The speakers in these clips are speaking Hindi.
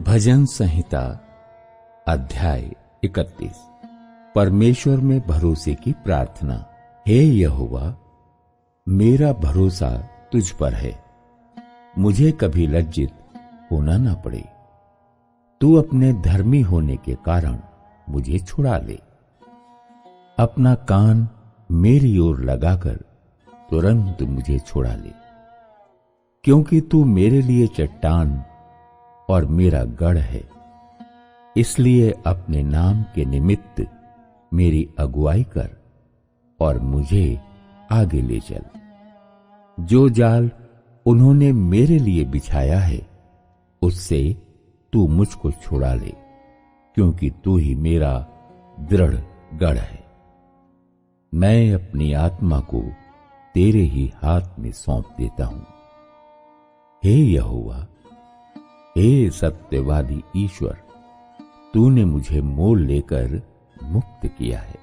भजन संहिता अध्याय 31। परमेश्वर में भरोसे की प्रार्थना। हे यहोवा, मेरा भरोसा तुझ पर है, मुझे कभी लज्जित होना ना पड़े। तू अपने धर्मी होने के कारण मुझे छुड़ा ले। अपना कान मेरी ओर लगाकर तुरंत मुझे छुड़ा ले, क्योंकि तू मेरे लिए चट्टान और मेरा गढ़ है। इसलिए अपने नाम के निमित्त मेरी अगुवाई कर और मुझे आगे ले चल। जो जाल उन्होंने मेरे लिए बिछाया है, उससे तू मुझको छुड़ा ले, क्योंकि तू ही मेरा दृढ़ गढ़ है। मैं अपनी आत्मा को तेरे ही हाथ में सौंप देता हूं। हे यहोवा, हे सत्यवादी ईश्वर, तूने मुझे मोल लेकर मुक्त किया है।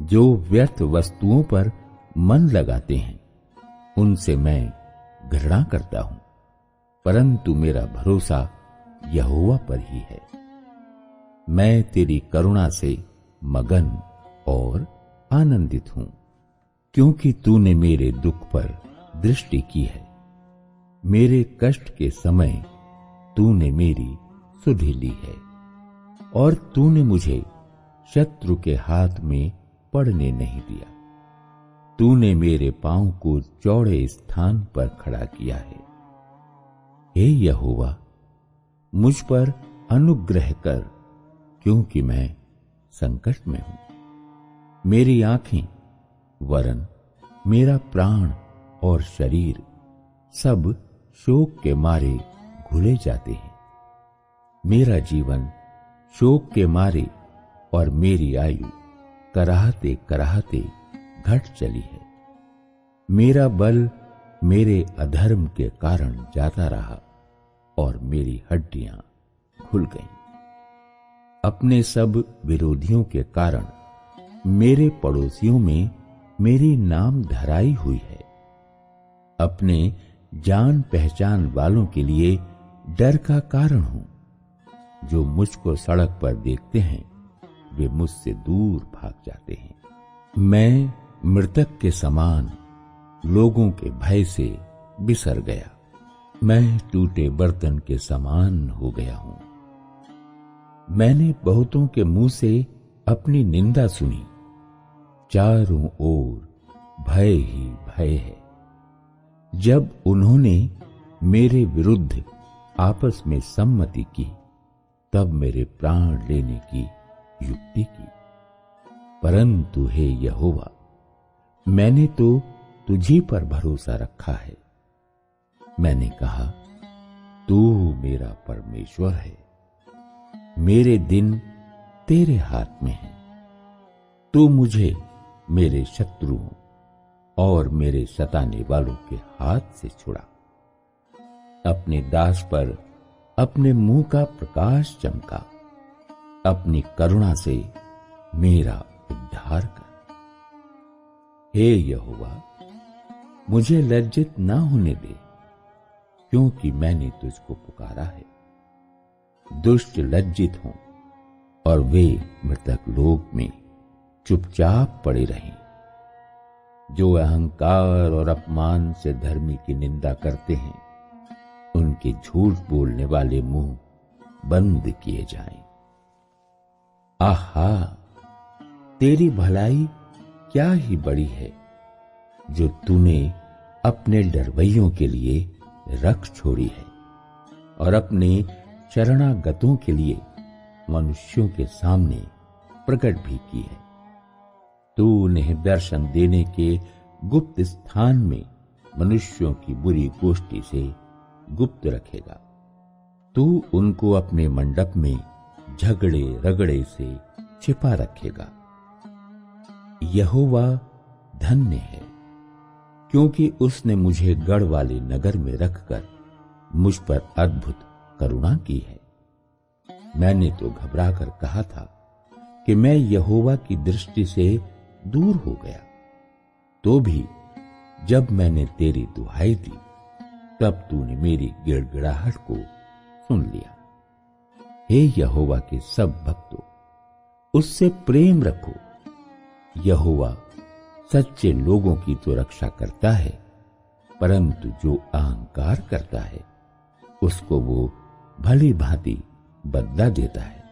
जो व्यर्थ वस्तुओं पर मन लगाते हैं, उनसे मैं घृणा करता हूं, परंतु मेरा भरोसा यहोवा पर ही है। मैं तेरी करुणा से मगन और आनंदित हूं, क्योंकि तूने मेरे दुख पर दृष्टि की है। मेरे कष्ट के समय तूने मेरी सुधि ली है, और तूने मुझे शत्रु के हाथ में पड़ने नहीं दिया। तूने मेरे पांव को चौड़े स्थान पर खड़ा किया है। हे यहोवा, मुझ पर अनुग्रह कर, क्योंकि मैं संकट में हूं। मेरी आंखें वरन मेरा प्राण और शरीर सब शोक के मारे घुले जाते हैं। मेरा जीवन शोक के मारे और मेरी आयु कराहते कराहते घट चली है। मेरा बल मेरे अधर्म के कारण जाता रहा और मेरी हड्डियां खुल गईं। अपने सब विरोधियों के कारण मेरे पड़ोसियों में मेरी नाम धराई हुई है। अपने जान पहचान वालों के लिए डर का कारण हूं। जो मुझको सड़क पर देखते हैं, वे मुझसे दूर भाग जाते हैं। मैं मृतक के समान लोगों के भय से बिसर गया। मैं टूटे बर्तन के समान हो गया हूं। मैंने बहुतों के मुंह से अपनी निंदा सुनी। चारों ओर भय ही भय है। जब उन्होंने मेरे विरुद्ध आपस में सम्मति की, तब मेरे प्राण लेने की युक्ति की। परंतु हे यहोवा, मैंने तो तुझी पर भरोसा रखा है। मैंने कहा, तू मेरा परमेश्वर है। मेरे दिन तेरे हाथ में है। तू मुझे मेरे शत्रुओं और मेरे सताने वालों के हाथ से छुड़ा। अपने दास पर अपने मुंह का प्रकाश चमका। अपनी करुणा से मेरा उद्धार कर। हे यहोवा, मुझे लज्जित ना होने दे, क्योंकि मैंने तुझको पुकारा है। दुष्ट लज्जित हों और वे मृतक लोक में चुपचाप पड़े रहें। जो अहंकार और अपमान से धर्मी की निंदा करते हैं, उनके झूठ बोलने वाले मुंह बंद किए जाएं। आहा, तेरी भलाई क्या ही बड़ी है, जो तूने अपने डरवैयों के लिए रख छोड़ी है और अपने शरणागतों के लिए मनुष्यों के सामने प्रकट भी की है। तू उन्हें दर्शन देने के गुप्त स्थान में मनुष्यों की बुरी गोष्ठी से गुप्त रखेगा। तू उनको अपने मंडप में झगड़े रगड़े से छिपा रखेगा। यहोवा धन्य है, क्योंकि उसने मुझे गढ़ वाले नगर में रखकर मुझ पर अद्भुत करुणा की है। मैंने तो घबरा कर कहा था कि मैं यहोवा की दृष्टि से दूर हो गया। तो भी जब मैंने तेरी दुहाई दी, तब तूने मेरी गिड़गिड़ाहट को सुन लिया। हे यहोवा के सब भक्तों, उससे प्रेम रखो। यहोवा सच्चे लोगों की तो रक्षा करता है, परंतु जो अहंकार करता है उसको वो भली भांति बदला देता है।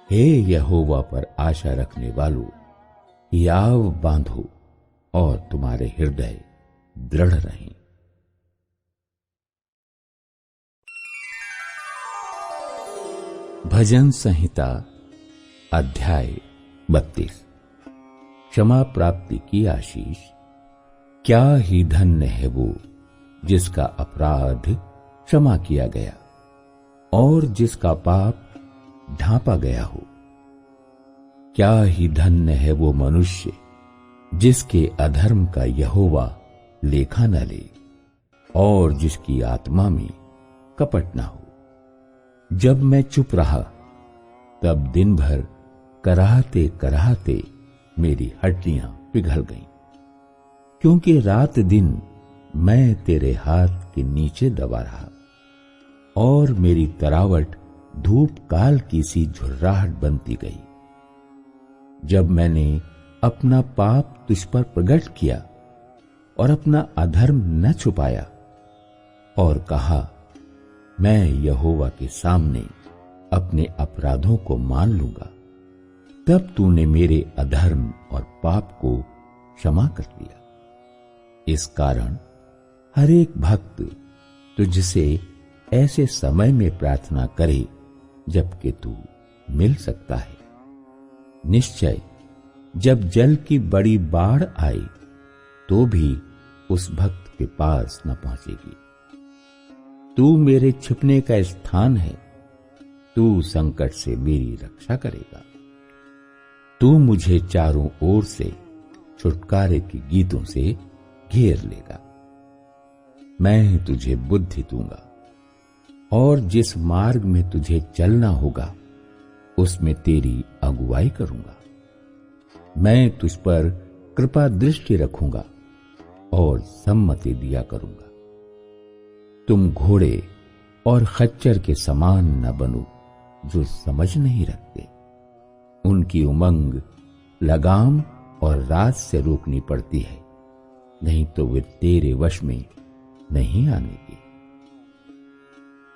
हे यहोवा पर आशा रखने वालों, हियाव बांधो और तुम्हारे हृदय दृढ़ रहें। भजन संहिता अध्याय 32। क्षमा प्राप्ति की आशीष। क्या ही धन्य है वो जिसका अपराध क्षमा किया गया और जिसका पाप ढांपा गया हो। क्या ही धन्य है वो मनुष्य जिसके अधर्म का यहोवा लेखा न ले और जिसकी आत्मा में कपट न हो। जब मैं चुप रहा तब दिन भर कराहते कराहते मेरी हड्डियां पिघल गईं, क्योंकि रात दिन मैं तेरे हाथ के नीचे दबा रहा और मेरी तरावट धूप काल की सी झुर्राहट बनती गई। जब मैंने अपना पाप तुझ पर प्रकट किया और अपना अधर्म न छुपाया और कहा, मैं यहोवा के सामने अपने अपराधों को मान लूंगा, तब तूने मेरे अधर्म और पाप को क्षमा कर दिया। इस कारण हर एक भक्त तुझसे ऐसे समय में प्रार्थना करे जबकि तू मिल सकता है। निश्चय जब जल की बड़ी बाढ़ आई तो भी उस भक्त के पास न पहुंचेगी। तू मेरे छिपने का स्थान है, तू संकट से मेरी रक्षा करेगा। तू मुझे चारों ओर से छुटकारे के गीतों से घेर लेगा। मैं तुझे बुद्धि दूंगा और जिस मार्ग में तुझे चलना होगा उसमें तेरी अगुवाई करूंगा। मैं तुझ पर कृपा दृष्टि रखूंगा और सम्मति दिया करूंगा। तुम घोड़े और खच्चर के समान न बनो जो समझ नहीं रखते। उनकी उमंग लगाम और रात से रोकनी पड़ती है, नहीं तो वे तेरे वश में नहीं आने की।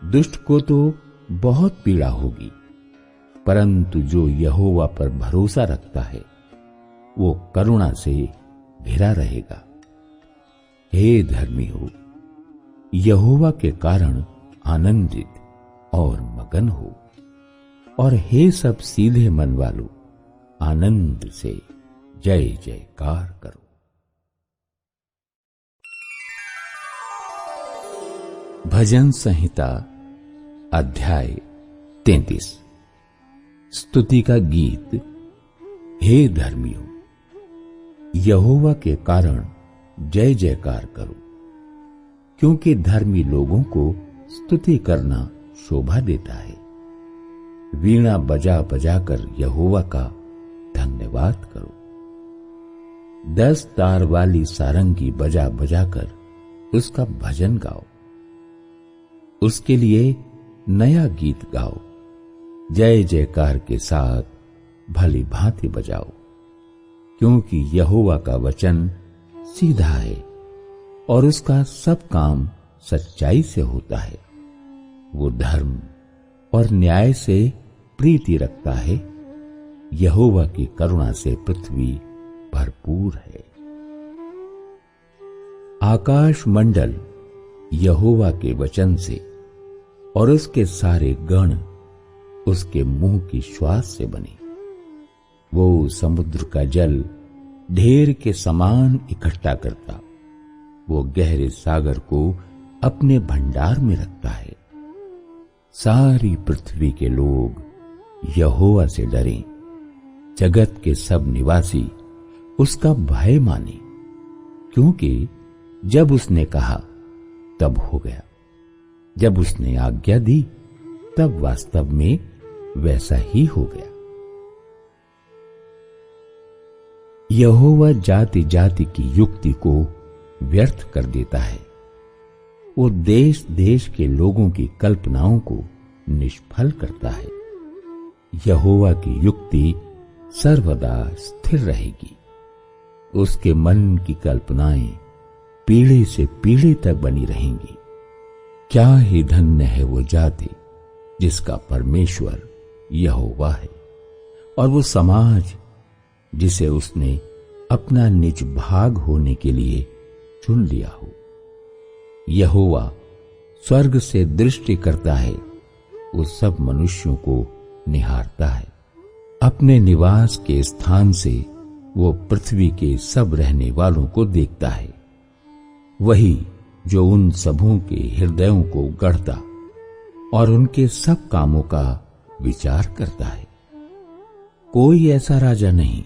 दुष्ट को तो बहुत पीड़ा होगी, परंतु जो यहोवा पर भरोसा रखता है वो करुणा से घिरा रहेगा। हे धर्मी हो, यहोवा के कारण आनंदित और मगन हो, और हे सब सीधे मन वालों, आनंद से जय जयकार करो। भजन संहिता अध्याय 33। स्तुति का गीत। हे धर्मियों, यहोवा के कारण जय जयकार करो, क्योंकि धर्मी लोगों को स्तुति करना शोभा देता है। वीणा बजा बजाकर यहोवा का धन्यवाद करो। 10 तार वाली सारंगी बजा बजाकर उसका भजन गाओ। उसके लिए नया गीत गाओ। जय जयकार के साथ भली भांति बजाओ, क्योंकि यहोवा का वचन सीधा है और उसका सब काम सच्चाई से होता है। वो धर्म और न्याय से प्रीति रखता है। यहोवा की करुणा से पृथ्वी भरपूर है। आकाश मंडल यहोवा के वचन से और उसके सारे गण उसके मुंह की श्वास से बने। वो समुद्र का जल ढेर के समान इकट्ठा करता, वो गहरे सागर को अपने भंडार में रखता है। सारी पृथ्वी के लोग यहोवा से डरें, जगत के सब निवासी उसका भय माने, क्योंकि जब उसने कहा तब हो गया, जब उसने आज्ञा दी तब वास्तव में वैसा ही हो गया। यहोवा जाति जाति की युक्ति को व्यर्थ कर देता है। वो देश देश के लोगों की कल्पनाओं को निष्फल करता है। यहोवा की युक्ति सर्वदा स्थिर रहेगी। उसके मन की कल्पनाएं पीढ़ी से पीढ़ी तक बनी रहेंगी। क्या ही धन्य है वो जाति जिसका परमेश्वर यहोवा है, और वो समाज जिसे उसने अपना निज भाग होने के लिए चुन लिया हो। यहोवा स्वर्ग से दृष्टि करता है, वो सब मनुष्यों को निहारता है। अपने निवास के स्थान से वो पृथ्वी के सब रहने वालों को देखता है। वही जो उन सबों के हृदयों को गढ़ता और उनके सब कामों का विचार करता है। कोई ऐसा राजा नहीं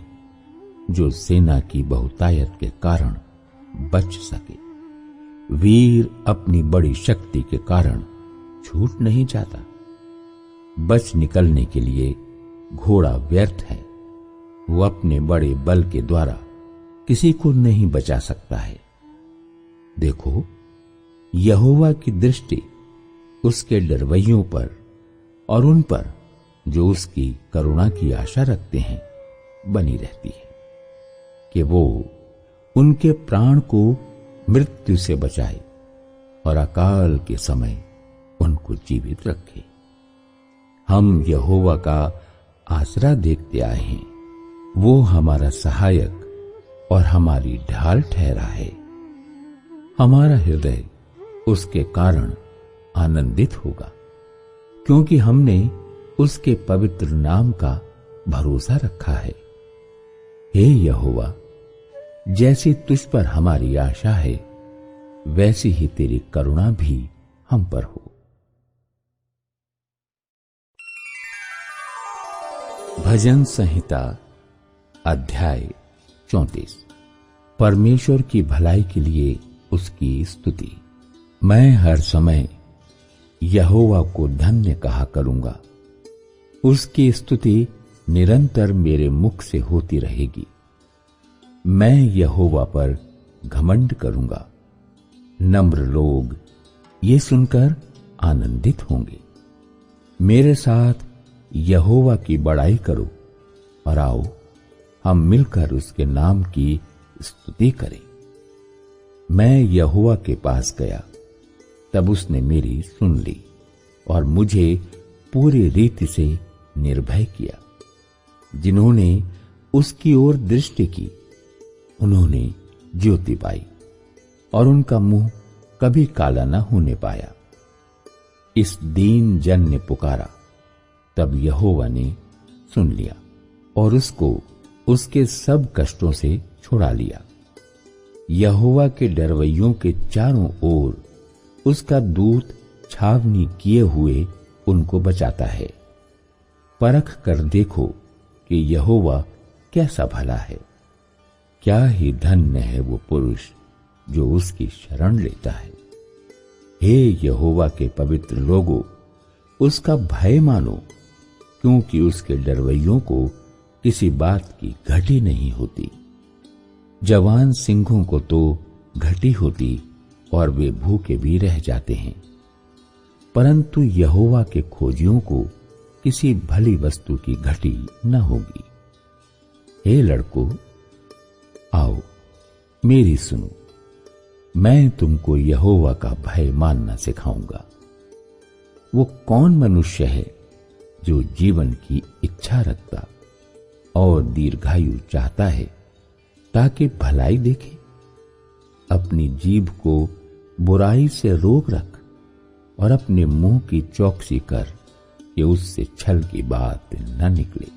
जो सेना की बहुतायत के कारण बच सके। वीर अपनी बड़ी शक्ति के कारण छूट नहीं जाता। बच निकलने के लिए घोड़ा व्यर्थ है। वो अपने बड़े बल के द्वारा किसी को नहीं बचा सकता है। देखो, यहोवा की दृष्टि उसके डरवैयों पर और उन पर जो उसकी करुणा की आशा रखते हैं बनी रहती है, कि वो उनके प्राण को मृत्यु से बचाए और अकाल के समय उनको जीवित रखे। हम यहोवा का आसरा देखते आए हैं। वो हमारा सहायक और हमारी ढाल ठहरा है। हमारा हृदय उसके कारण आनंदित होगा, क्योंकि हमने उसके पवित्र नाम का भरोसा रखा है। हे यहोवा, जैसी तुझ पर हमारी आशा है, वैसी ही तेरी करुणा भी हम पर हो। भजन संहिता अध्याय 34। परमेश्वर की भलाई के लिए उसकी स्तुति। मैं हर समय यहोवा को धन्य कहा करूंगा। उसकी स्तुति निरंतर मेरे मुख से होती रहेगी। मैं यहोवा पर घमंड करूंगा। नम्र लोग ये सुनकर आनंदित होंगे। मेरे साथ यहोवा की बड़ाई करो और आओ हम मिलकर उसके नाम की स्तुति करें। मैं यहोवा के पास गया, तब उसने मेरी सुन ली और मुझे पूरी रीति से निर्भय किया। जिन्होंने उसकी ओर दृष्टि की, उन्होंने ज्योति पाई और उनका मुंह कभी काला न होने पाया। इस दीन जन ने पुकारा, तब यहोवा ने सुन लिया और उसको उसके सब कष्टों से छुड़ा लिया। यहोवा के डरवैयों के चारों ओर उसका दूत छावनी किए हुए उनको बचाता है। परख कर देखो कि यहोवा कैसा भला है। क्या ही धन्य है वो पुरुष जो उसकी शरण लेता है। हे यहोवा के पवित्र लोगों, उसका भय मानो, क्योंकि उसके डरवैयों को किसी बात की घटी नहीं होती। जवान सिंहों को तो घटी होती और वे भूखे भी रह जाते हैं, परंतु यहोवा के खोजियों को किसी भली वस्तु की घटी न होगी। हे लड़कों, आओ मेरी सुनो। मैं तुमको यहोवा का भय मानना सिखाऊंगा। वो कौन मनुष्य है जो जीवन की इच्छा रखता और दीर्घायु चाहता है, ताकि भलाई देखे। अपनी जीभ को बुराई से रोक रख और अपने मुंह की चौकसी कर कि उससे छल की बात न निकले।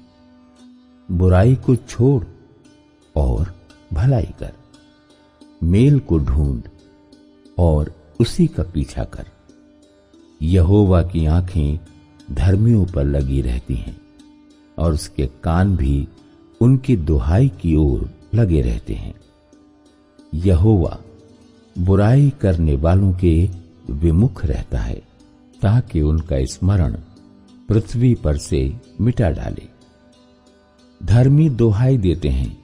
बुराई को छोड़ और भलाई कर। मेल को ढूंढ और उसी का पीछा कर। यहोवा की आंखें धर्मियों पर लगी रहती हैं और उसके कान भी उनकी दुहाई की ओर लगे रहते हैं। यहोवा बुराई करने वालों के विमुख रहता है, ताकि उनका स्मरण पृथ्वी पर से मिटा डाले। धर्मी दुहाई देते हैं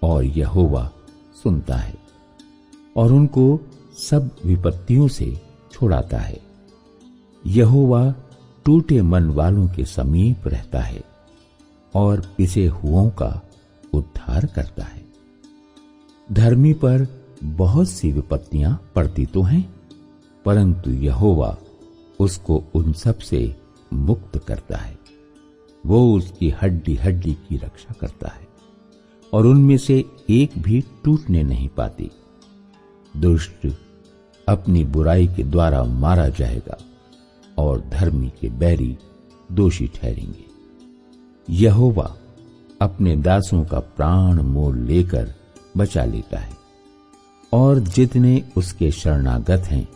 और यहोवा सुनता है और उनको सब विपत्तियों से छुड़ाता है। यहोवा टूटे मन वालों के समीप रहता है और पिसे हुओं का उद्धार करता है। धर्मी पर बहुत सी विपत्तियां पड़ती तो हैं, परंतु यहोवा उसको उन सब से मुक्त करता है। वो उसकी हड्डी हड्डी की रक्षा करता है और उनमें से एक भी टूटने नहीं पाती। दुष्ट अपनी बुराई के द्वारा मारा जाएगा और धर्मी के बैरी दोषी ठहरेंगे। यहोवा अपने दासों का प्राण मोल लेकर बचा लेता है और जितने उसके शरणागत हैं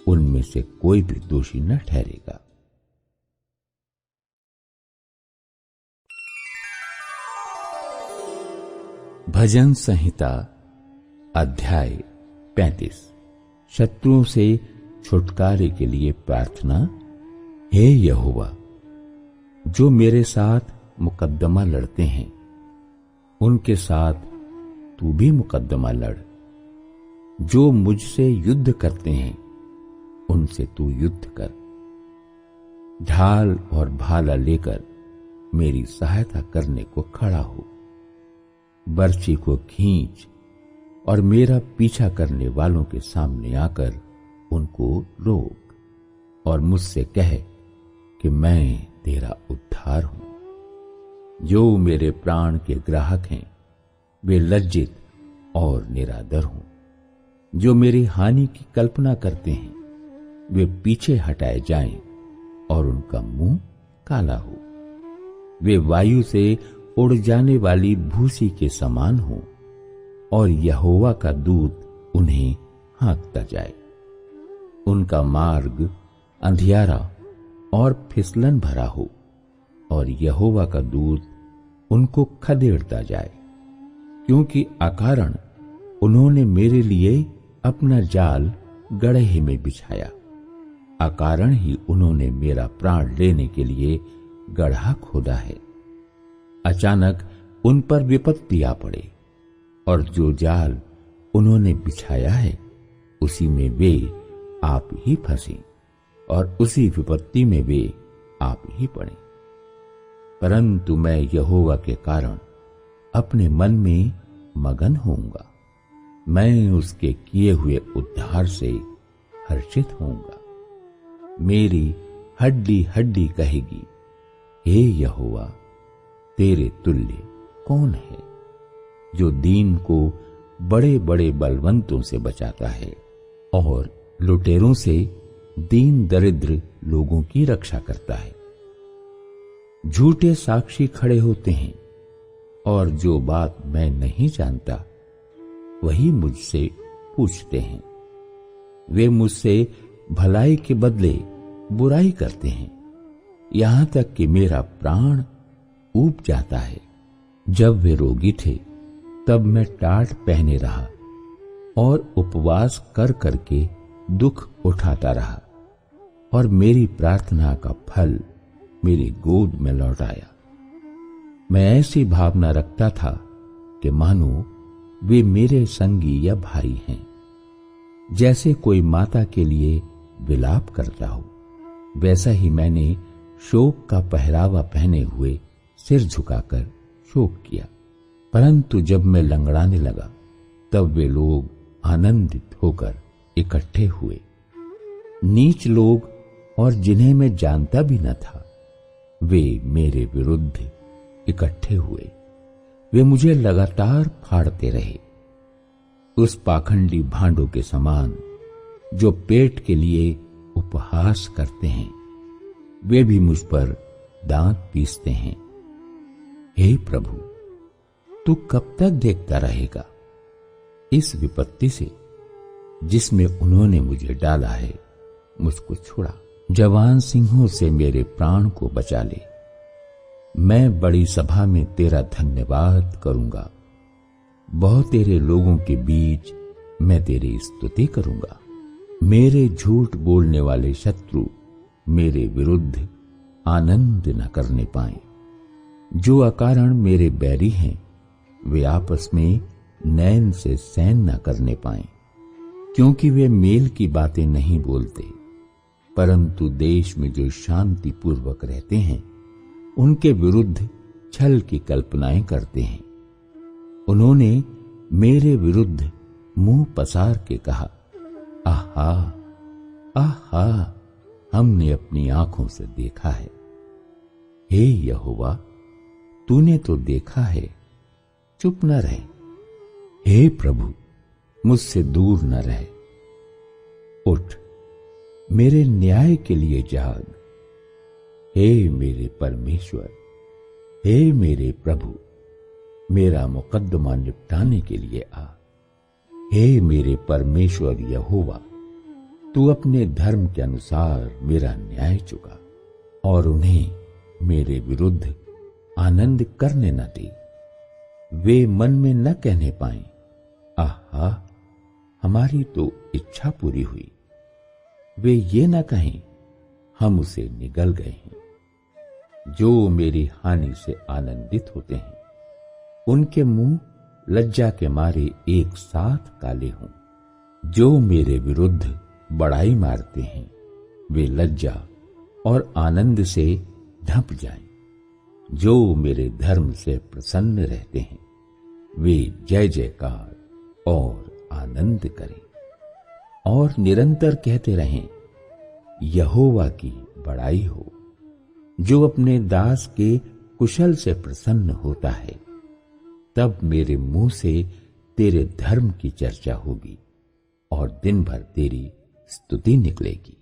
उनमें से कोई भी दोषी न ठहरेगा। भजन संहिता अध्याय 35। शत्रुओं से छुटकारे के लिए प्रार्थना। हे यहोवा, जो मेरे साथ मुकद्दमा लड़ते हैं उनके साथ तू भी मुकद्दमा लड़। जो मुझसे युद्ध करते हैं उनसे तू युद्ध कर। ढाल और भाला लेकर मेरी सहायता करने को खड़ा हो। बर्छी को खींच और मेरा पीछा करने वालों के सामने आकर उनको रोक और मुझसे कह कि मैं तेरा उद्धार हूं। जो मेरे प्राण के ग्राहक हैं वे लज्जित और निरादर हों। जो मेरी हानि की कल्पना करते हैं वे पीछे हटाए जाएं और उनका मुंह काला हो। वे वायु से उड़ जाने वाली भूसी के समान हो और यहोवा का दूत उन्हें हाँकता जाए। उनका मार्ग अंधियारा और फिसलन भरा हो और यहोवा का दूत उनको खदेड़ता जाए। क्योंकि अकारण उन्होंने मेरे लिए अपना जाल गड़हे में बिछाया। अकारण ही उन्होंने मेरा प्राण लेने के लिए गड्ढा खोदा है। अचानक उन पर विपत्ति आ पड़े और जो जाल उन्होंने बिछाया है उसी में वे आप ही फंसे और उसी विपत्ति में वे आप ही पड़े। परंतु मैं यहोवा के कारण अपने मन में मगन होऊंगा। मैं उसके किए हुए उद्धार से हर्षित होऊंगा। मेरी हड्डी हड्डी कहेगी, हे यहोवा, तेरे तुल्य कौन है? जो दीन को बड़े बड़े बलवंतों से बचाता है और लुटेरों से दीन दरिद्र लोगों की रक्षा करता है। झूठे साक्षी खड़े होते हैं और जो बात मैं नहीं जानता वही मुझसे पूछते हैं। वे मुझसे भलाई के बदले बुराई करते हैं, यहां तक कि मेरा प्राण ऊब जाता है। जब वे रोगी थे तब मैं टाट पहने रहा और उपवास कर करके दुख उठाता रहा और मेरी प्रार्थना का फल मेरी गोद में लौट आया। मैं ऐसी भावना रखता था कि मानो वे मेरे संगी या भाई हैं। जैसे कोई माता के लिए विलाप करता हो वैसा ही मैंने शोक का पहरावा पहने हुए सिर झुकाकर शोक किया। परंतु जब मैं लंगड़ाने लगा तब वे लोग आनंदित होकर इकट्ठे हुए। नीच लोग और जिन्हें मैं जानता भी न था वे मेरे विरुद्ध इकट्ठे हुए। वे मुझे लगातार फाड़ते रहे। उस पाखंडी भांडों के समान जो पेट के लिए उपहास करते हैं वे भी मुझ पर दांत पीसते हैं। हे प्रभु, तू कब तक देखता रहेगा? इस विपत्ति से जिसमें उन्होंने मुझे डाला है मुझको छुड़ा। जवान सिंहों से मेरे प्राण को बचा ले। मैं बड़ी सभा में तेरा धन्यवाद करूंगा। बहुत तेरे लोगों के बीच मैं तेरी स्तुति करूंगा। मेरे झूठ बोलने वाले शत्रु मेरे विरुद्ध आनंद न करने पाए। जो अकारण मेरे बैरी हैं वे आपस में नैन से सैन न करने पाए, क्योंकि वे मेल की बातें नहीं बोलते। परंतु देश में जो शांति पूर्वक रहते हैं उनके विरुद्ध छल की कल्पनाएं करते हैं। उन्होंने मेरे विरुद्ध मुंह पसार के कहा, आहा आहा, हमने अपनी आंखों से देखा है। हे यहोवा, तूने तो देखा है, चुप न रहे। हे प्रभु, मुझसे दूर न रहे। उठ, मेरे न्याय के लिए जाग। हे मेरे परमेश्वर, हे मेरे प्रभु, मेरा मुकद्दमा निपटाने के लिए आ। हे मेरे परमेश्वर यहोवा, तू अपने धर्म के अनुसार मेरा न्याय चुका और उन्हें मेरे विरुद्ध आनंद करने न दे। वे मन में न कहने पाए, आहा, हमारी तो इच्छा पूरी हुई। वे ये न कहें, हम उसे निगल गए हैं। जो मेरी हानि से आनंदित होते हैं उनके मुंह लज्जा के मारे एक साथ काले हों। जो मेरे विरुद्ध बड़ाई मारते हैं वे लज्जा और आनंद से ढंप जाएं। जो मेरे धर्म से प्रसन्न रहते हैं वे जय जयकार और आनंद करें और निरंतर कहते रहें, यहोवा की बड़ाई हो। जो अपने दास के कुशल से प्रसन्न होता है, तब मेरे मुंह से तेरे धर्म की चर्चा होगी और दिन भर तेरी स्तुति निकलेगी।